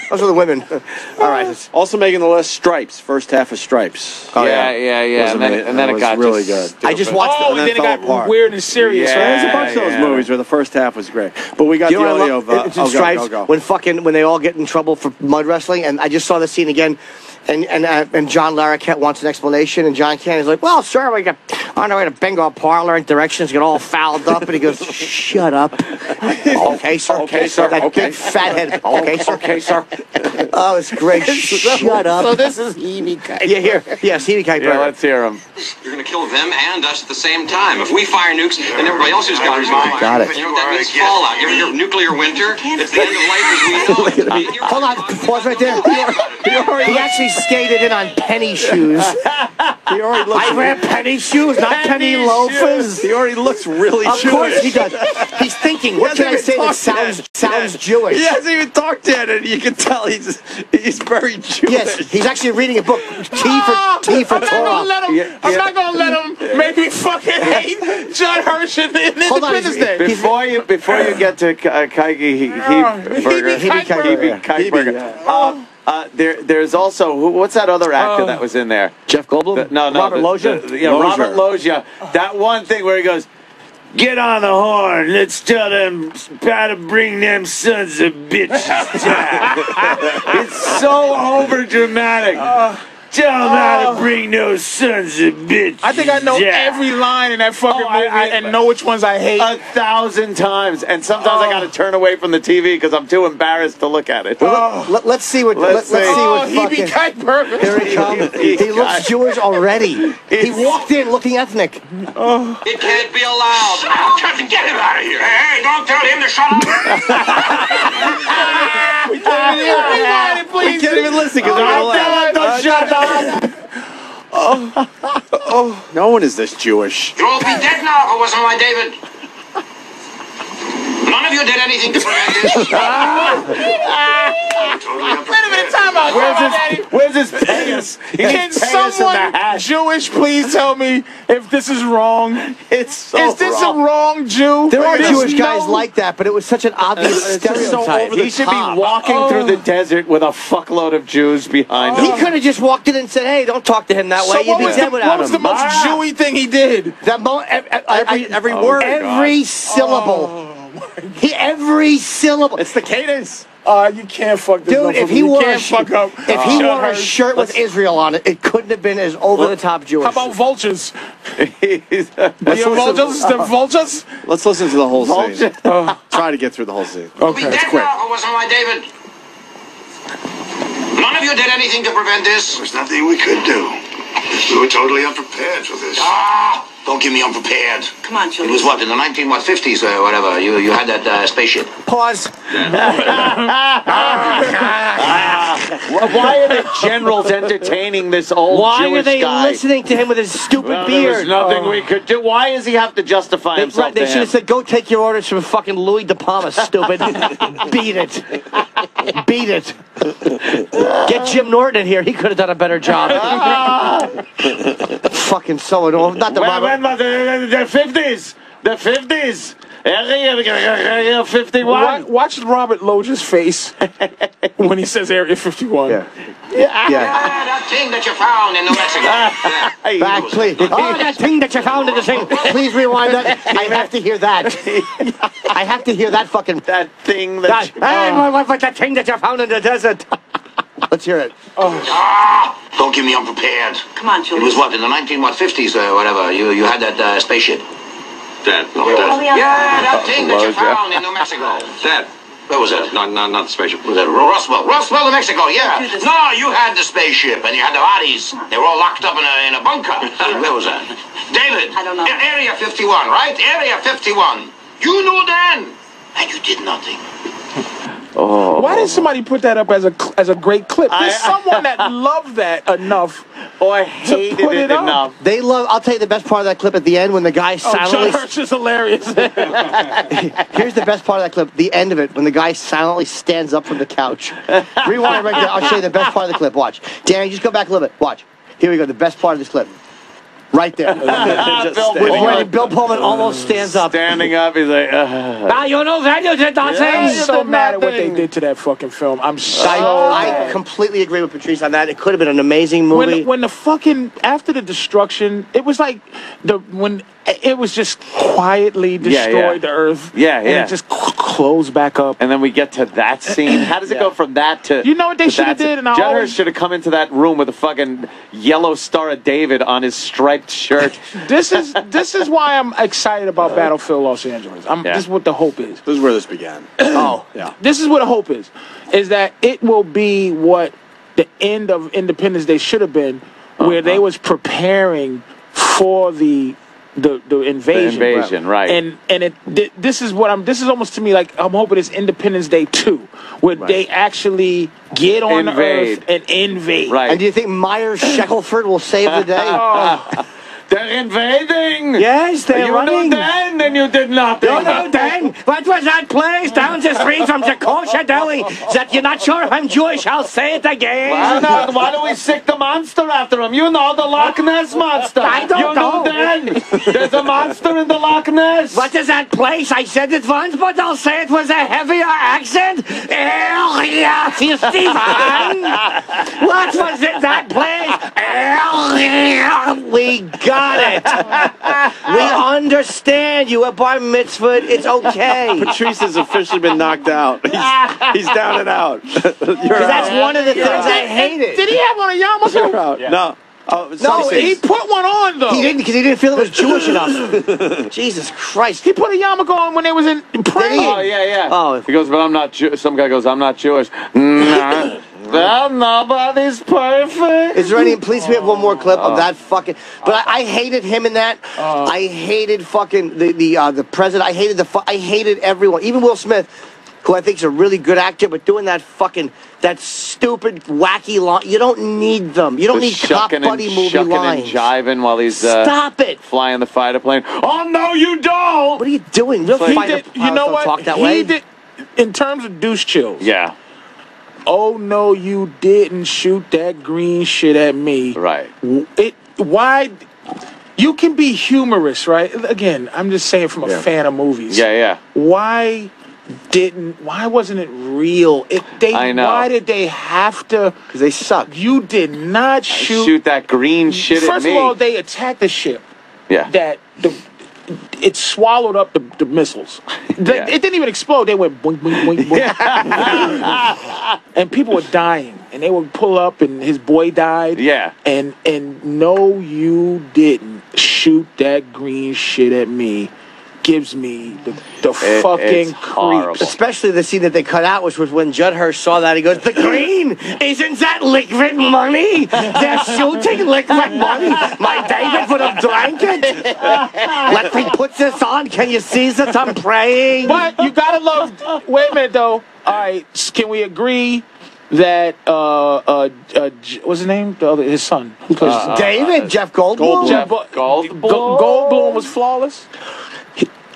Those are the women. All right. Also making the list, Stripes. First half of Stripes. Oh, yeah. Was And then it was got really just good. I just watched Oh, it. and then it fell got apart. weird and serious, Yeah. right? There's a bunch of those movies where the first half was great, but we got You the know what I audio love? of. It's in Stripes go. when they all get in trouble for mud wrestling, and I just saw the scene again, and John Larroquette wants an explanation, and John Candy's like, "Well, sir, we got on our way to Bengal Parlor, and directions get all fouled up," and he goes, "Shut up." Okay, sir. Okay, sir. That Okay. big fat head. Okay, sir. Okay, sir. Oh, it's great. Shut up. So this is Hebe Kuiper. Yeah, here. Yes, Hebe Kuiper. Yeah, let's hear him. You're going to kill them and us at the same time. If we fire nukes, then everybody else who's got mine. Got it. You know what that means? Fallout. You ever hear of nuclear winter? It's the end of life as we know it. Hold on, pause right there. He actually skated in on penny shoes. He already looks. I wear penny shoes, not penny loafers. He already looks really Of Jewish. course he does. He's thinking, what can I say that sounds Jewish? He hasn't even talked yet, and you can tell he's very Jewish. Yes, he's actually reading a book. T for I'm not Torah. gonna let him. I'm not gonna let him make me fucking hate John Hirsch in Hold on, Independence Day. Before you get to Kaigi Heberger, Hebe Kuiper. There's also what's that other actor that was in there? Jeff Goldblum? No, Robert Loggia? Robert Loggia. That one thing where he goes, "Get on the horn. Let's tell them how to bring them sons of bitches down." It's so over dramatic. Tell them how to bring those sons of bitches. I think I know down. every line in that fucking I- movie and know which ones I hate. 1,000 times, and sometimes I got to turn away from the TV because I'm too embarrassed to look at it. Let's see what. Let's see what Hebe fucking. Kuiper. Here he comes. He looks Jewish already. He walked in looking ethnic. It can't be allowed. Captain, get him out of here. Hey, don't tell him to shut up. We can't even listen because they're gonna laugh. Don't shut up. No one is this Jewish. You'll all be dead now if it wasn't my David. None of you did anything to prevent this. Wait a minute, time out. Where's his pants? Can someone Jewish please tell me if this is wrong? It's so Is this wrong. a wrong Jew? There are There's Jewish guys no- like that, but it was such an obvious stereotype. He should be walking through the desert with a fuckload of Jews behind He him. could have just walked in and said, "Hey, don't talk to him that way. So You'd what be was, dead the, without what was the him." most Jewy thing he did? That every word. every syllable. Every syllable. It's the cadence. You can't fuck this Dude, up. if for he me. You wore a can't fuck up. if he John wore a Hirsch. shirt with Israel on it, it couldn't have been as over the top Jewish. How about vultures? He's- Vultures? Is there vultures? Let's listen to the whole Vulture. scene. Try to get through the whole scene. You'll be dead now if it wasn't my David. None of you did anything to prevent this. There's nothing we could do. We were totally unprepared for this. Ah, don't give me unprepared. Come on, It children. was what, in the 50s or whatever, you had that spaceship. Pause. Why are the generals entertaining this old Why Jewish are they guy? listening to him with his stupid Well, there was beard? nothing we could do. Why does he have to justify himself They to should him? have said, "Go take your orders from fucking Louis De Palma, stupid." Beat it. Beat it. Get Jim Norton in here. He could have done a better job. Fucking so annoying. Not the Robert. The 50s. The 50s. Area 51. Watch Robert Loggia's face when he says Area 51. Yeah. Yeah, that thing that you found in New Mexico. Yeah. Back, please. Oh, that thing that you found in the thing. Please rewind that. I have to hear that. I have to hear that fucking. That thing that... Hey, my wife, like that thing that you found in the desert. Let's hear it. Ah, don't give me unprepared. Come on, It children. was what, in the 50s or whatever, you had that spaceship. Dad. Yeah, that thing that you found in New Mexico. Dad. Where was it? Not the spaceship. Was it Roswell? Roswell, New Mexico, yeah. Do this. No, you had the spaceship and you had the bodies. They were all locked up in a bunker. Where was that? David. I don't know. Area 51, right? Area 51. You knew then. And you did nothing. Why did somebody put that up as a great clip? There's someone that loved that enough. Oh, I hated put it it up. enough. They love. I'll tell you the best part of that clip at the end when the guy John silently. Hirsch is hilarious. Here's the best part of that clip. The end of it when the guy silently stands up from the couch. Rewind right there. I'll show you the best part of the clip. Watch, Danny. Just go back a little bit. Watch. Here we go. The best part of this clip. Right there. Bill Pullman almost stands up. Standing up, he's like, you know that you did not say. I'm so mad at what they did to that fucking film. I'm so I mad. completely agree with Patrice on that. It could have been an amazing movie. When the fucking after the destruction, it was like it was just quietly destroyed the earth. And it just closed back up. and then we get to that scene. How does it go from that to? You know what they should have did? And I Judd always- Hirsch should have come into that room with a fucking yellow Star of David on his striped shirt. This is why I'm excited about Battlefield Los Angeles. This is what the hope is. This is where this began. This is what the hope is that it will be what the end of Independence Day should have been, where they was preparing for the invasion. The invasion, right. And this is almost to me like I'm hoping it's Independence Day 2, where they actually get on the earth and invade. Right. And do you think Myers Shackelford will save the day? They're invading. Yes, they're running. You knew then, and you did nothing. Dan. What was that place down the street from the kosher deli? That you're not sure I'm Jewish? I'll say it again. Why do we sick the monster after him? You know, the Loch Ness monster. I don't know. You knew then. There's a monster in the Loch Ness. What is that place? I said it once, but I'll say it with a heavier accent. Stephen. What was it, that place? We got it. We understand you at bar mitzvah. It's okay. Patrice has officially been knocked out. He's down and out. Because that's one of the things I hated. Did he have on a yarmulke? You're out. No. Oh, No, He put one on though. He didn't because he didn't feel it was Jewish enough. Jesus Christ. He put a yarmulke on when they was in praying. Oh, yeah. Oh. He goes, but I'm not Jewish. Some guy goes, I'm not Jewish. Nah. Well, nobody's perfect. Is there any? Please, we have one more clip of that fucking. But I hated him in that. I hated fucking the president. I hated everyone, even Will Smith, who I think is a really good actor, but doing that stupid wacky line. You don't need them. You don't need cop buddy movie lines. And jiving while he's Stop it. flying the fighter plane. Oh no, you don't. What are you doing? Real fighter You know what? Talk that way. He did in terms of douche chills. Yeah. Oh no, you didn't shoot that green shit at me. Right. Why? You can be humorous, right? Again, I'm just saying from a fan of movies. Yeah. Why wasn't it real? I know. Why did they have to? Because they suck. You did not Shoot that green shit at me. First of all, they attacked the ship. Yeah. It swallowed up the missiles. It didn't even explode. They went boink, boink, boink, boink. And people were dying. And they would pull up, and his boy died. Yeah. And no, you didn't shoot that green shit at me. Gives me the fucking creeps. Especially the scene that they cut out, which was when Judd Hirsch saw that. He goes, "The green, isn't that liquid money? They're shooting liquid money. My David would have drank it. Let me put this on. Can you see that I'm praying?" But you gotta love. Wait a minute, though. All right, can we agree that what's his name? His son, who plays his son? David, Jeff Goldblum. Goldblum was flawless.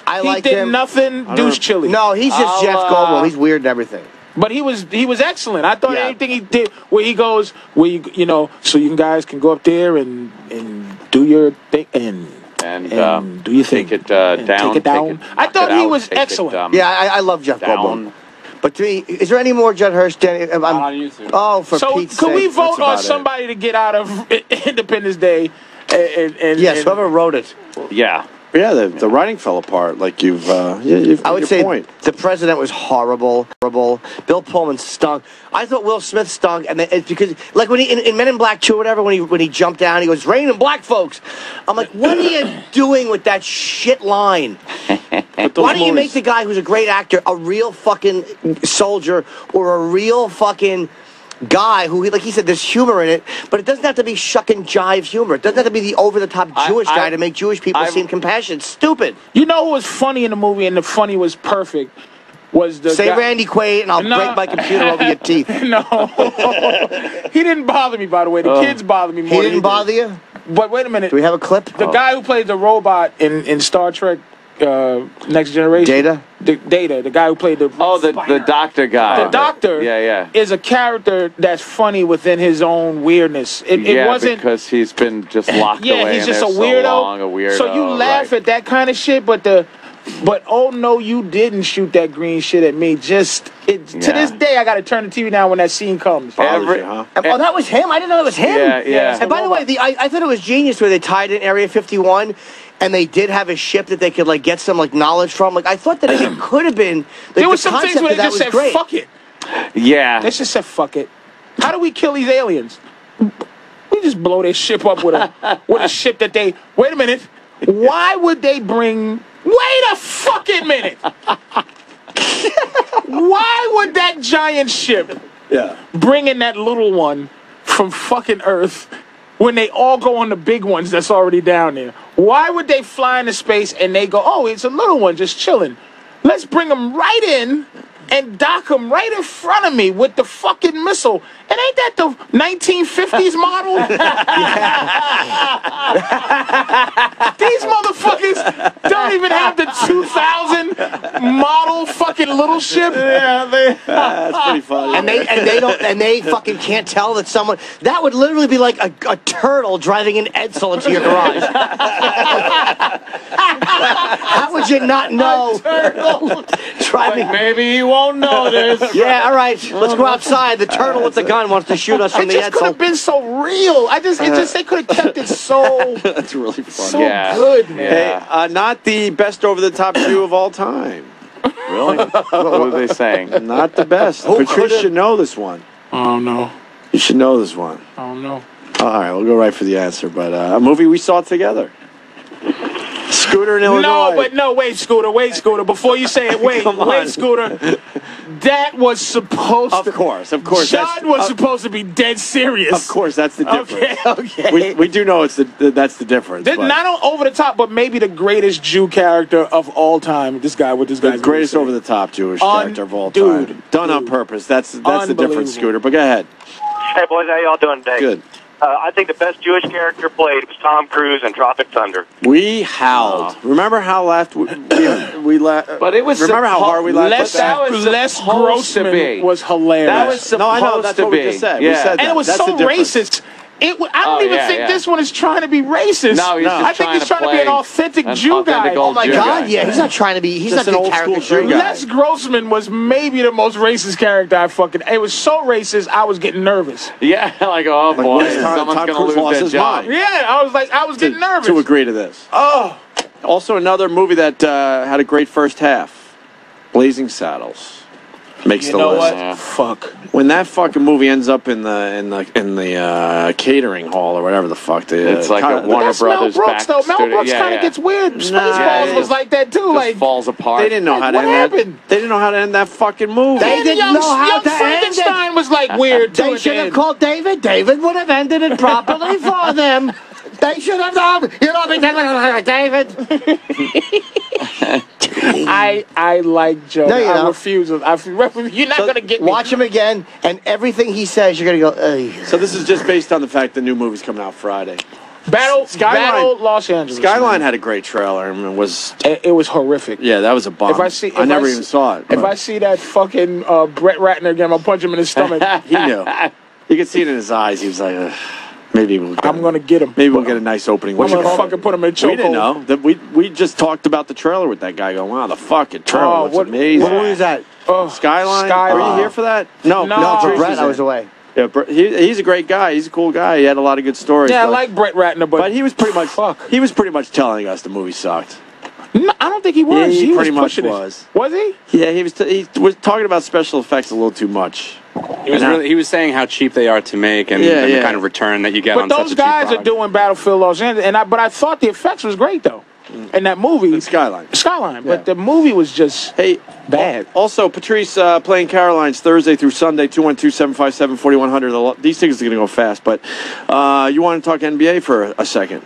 I He like did him. nothing douche chili. No, he's just Jeff Goldblum. He's weird and everything. But he was excellent. I thought anything he did, where he goes, where you know, so you guys can go up there and do your thing and do your thing. Take it down. Take it down. I thought he was excellent. I love Jeff Goldblum. But to me, is there any more Judd Hirsch? Danny? on YouTube. Oh, for So Pete's could sake. we vote on about it. somebody to get out of Independence Day? Yes, whoever wrote it. Yeah. Yeah, the writing fell apart. Like you've I would your say point. the president was horrible. Bill Pullman stunk. I thought Will Smith stunk, and it's because, like when he in Men in Black 2 or whatever, when he jumped down, he goes, "Rain and black folks." I'm like, what are you doing with that shit line? Why don't you make the guy who's a great actor a real fucking soldier or a real fucking guy who, like he said, there's humor in it, but it doesn't have to be shuck and jive humor. It doesn't have to be the over-the-top Jewish guy to make Jewish people seem compassionate. Stupid. You know who was funny in the movie, and the funny was perfect, was the Say guy. Randy Quaid, and I'll break my computer over your teeth. No. He didn't bother me, by the way. The kids bothered me more. He didn't bother you? But wait a minute. Do we have a clip? The guy who played the robot in Star Trek Next Generation. Data? Data, the guy who played the the doctor guy. The doctor is a character that's funny within his own weirdness. It wasn't because he's been just locked away. Yeah, he's just a weirdo. So you laugh at that kind of shit, but oh no, you didn't shoot that green shit at me. To this day, I got to turn the TV down when that scene comes. Oh, that was him? I didn't know it was him. Yeah. And by the way, I thought it was genius where they tied in Area 51, and they did have a ship that they could like get some like knowledge from. Like I thought that it could have been. Like, there was some things where they just said, great. "Fuck it." Yeah. They just said, "Fuck it." How do we kill these aliens? We just blow their ship up with a ship that they. Wait a minute. Why would they bring? Wait a fucking minute. Why would that giant ship bring in that little one from fucking Earth when they all go on the big ones that's already down there? Why would they fly into space and they go, oh, it's a little one just chilling? Let's bring them right in and dock them right in front of me with the fucking missile. And ain't that the 1950s model? These motherfuckers don't even have the 2000 model fucking little ship. Yeah, that's pretty funny. And they fucking can't tell that someone that would literally be like a turtle driving an Edsel into your garage. How would you not know? Driving. Maybe you won't know this. Yeah, all right. Let's go outside. The turtle with the gun wants to shoot us from the Edsel. It just could have been so real. They could have kept it so. That's really funny. So good, man. Hey, not the best over-the-top Jew of all time. Really? What were they saying? Not the best. Patrice should know this one. I don't know. You should know this one. I don't know. All right, we'll go right for the answer. But a movie we saw together. Scooter in Illinois. Wait, Scooter. Before you say it, wait, Scooter. That was supposed to... Of course. John was supposed to be dead serious. Of course, that's the difference. Okay. We do know that's the difference. Not over the top, but maybe the greatest Jew character of all time. The greatest over the top Jewish character of all time. Done on purpose. That's the difference, Scooter. But go ahead. Hey, boys, how y'all doing today? Good. I think the best Jewish character played was Tom Cruise in Tropic Thunder. We howled. Remember how laughed we laughed? But it was. Remember how hard we laughed? Les Grossman was hilarious. That was supposed I know. That's what we just said. Yeah. We said that. And it was that's so racist. I don't even think this one is trying to be racist. No, I think he's trying to be an authentic Jew guy. Oh my God, yeah, he's not trying to be. He's not the caricature guy. Les Grossman was maybe the most racist character I fucking. It was so racist, I was getting nervous. Yeah, like oh boy, someone's gonna lose their job. Yeah, I was getting nervous. To agree to this. Oh. Also, another movie that had a great first half, Blazing Saddles. Makes the list. You know what? Yeah. Fuck. When that fucking movie ends up in the catering hall or whatever the fuck it's like a Warner Brothers Mel Brooks, though. Mel Brooks kind of gets weird. Spaceballs was like that too. Just falls apart. They didn't know how to end that. They didn't know how to end that fucking movie. They didn't know how to end it. Frankenstein was like weird too. They should have called David. David would have ended it properly for them. They should have known. You know me, David. I like Joe. No, you I don't. refuse. You're not going to get me. Watch him again, and everything he says, you're going to go, ugh. So this is just based on the fact the new movie's coming out Friday. Battle Los Angeles. Skyline had a great trailer and it was horrific. Yeah, that was a bomb. I never even saw it. If I see that fucking Brett Ratner again, I'll punch him in his stomach. He knew. You could see it in his eyes. He was like, ugh. Maybe I'm gonna get him. Maybe we'll get a nice opening. I'm gonna fucking put him in a chokehold. We didn't know that. We just talked about the trailer with that guy. Going, wow, the fucking trailer looks amazing. What movie is that? Skyline. Were you here for that? No, for Brett, I was away. Yeah, he's a great guy. He's a cool guy. He had a lot of good stories. Yeah, I like Brett Ratner, but he was pretty much He was pretty much telling us the movie sucked. No, I don't think he was. Yeah, he pretty was much was. Was he? Yeah, he was talking about special effects a little too much. He was saying how cheap they are to make and the kind of return that you get on such a cheap product. But those guys are doing Battlefield Los Angeles, but I thought the effects was great though. In that movie, in Skyline, but the movie was just bad. Also, Patrice playing Caroline's Thursday through Sunday, 212-757-4100. These tickets are going to go fast, but you want to talk NBA for a second?